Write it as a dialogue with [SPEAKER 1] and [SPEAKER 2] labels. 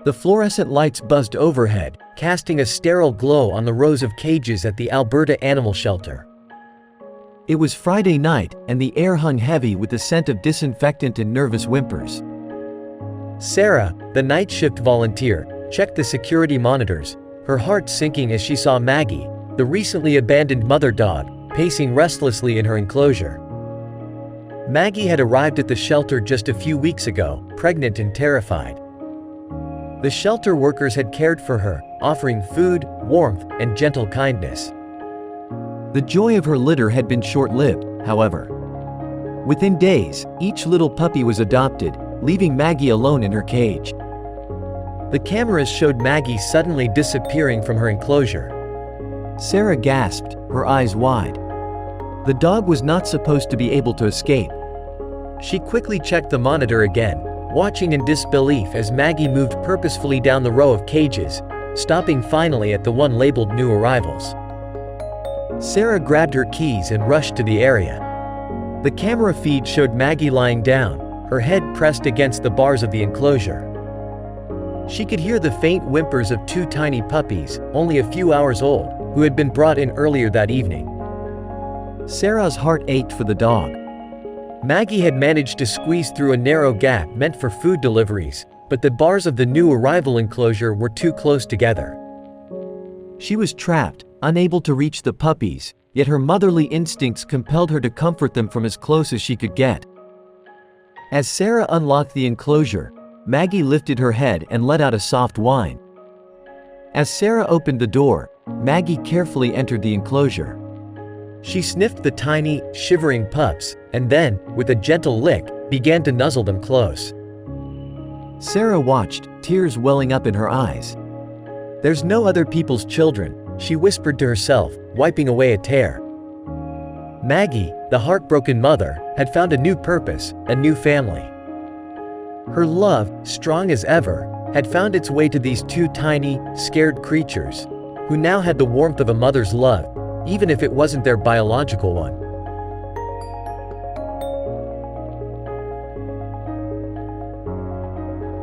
[SPEAKER 1] The fluorescent lights buzzed overhead, casting a sterile glow on the rows of cages at the Alberta Animal Shelter. It was Friday night, and the air hung heavy with the scent of disinfectant and nervous whimpers. Sarah, the night shift volunteer, checked the security monitors, her heart sinking as she saw Maggie, the recently abandoned mother dog, pacing restlessly in her enclosure. Maggie had arrived at the shelter just a few weeks ago, pregnant and terrified. The shelter workers had cared for her, offering food, warmth, and gentle kindness. The joy of her litter had been short-lived, however. Within days, each little puppy was adopted, leaving Maggie alone in her cage. The cameras showed Maggie suddenly disappearing from her enclosure. Sarah gasped, her eyes wide. The dog was not supposed to be able to escape. She quickly checked the monitor again, watching in disbelief as Maggie moved purposefully down the row of cages, stopping finally at the one labeled New Arrivals. Sarah grabbed her keys and rushed to the area. The camera feed showed Maggie lying down, her head pressed against the bars of the enclosure. She could hear the faint whimpers of two tiny puppies, only a few hours old, who had been brought in earlier that evening. Sarah's heart ached for the dog. Maggie had managed to squeeze through a narrow gap meant for food deliveries, but the bars of the New Arrival enclosure were too close together. She was trapped, unable to reach the puppies, yet her motherly instincts compelled her to comfort them from as close as she could get. As Sarah unlocked the enclosure, Maggie lifted her head and let out a soft whine. As Sarah opened the door, Maggie carefully entered the enclosure. She sniffed the tiny, shivering pups, and then, with a gentle lick, began to nuzzle them close. Sarah watched, tears welling up in her eyes. "There's no other people's children," she whispered to herself, wiping away a tear. Maggie, the heartbroken mother, had found a new purpose, a new family. Her love, strong as ever, had found its way to these two tiny, scared creatures, who now had the warmth of a mother's love, even if it wasn't their biological one.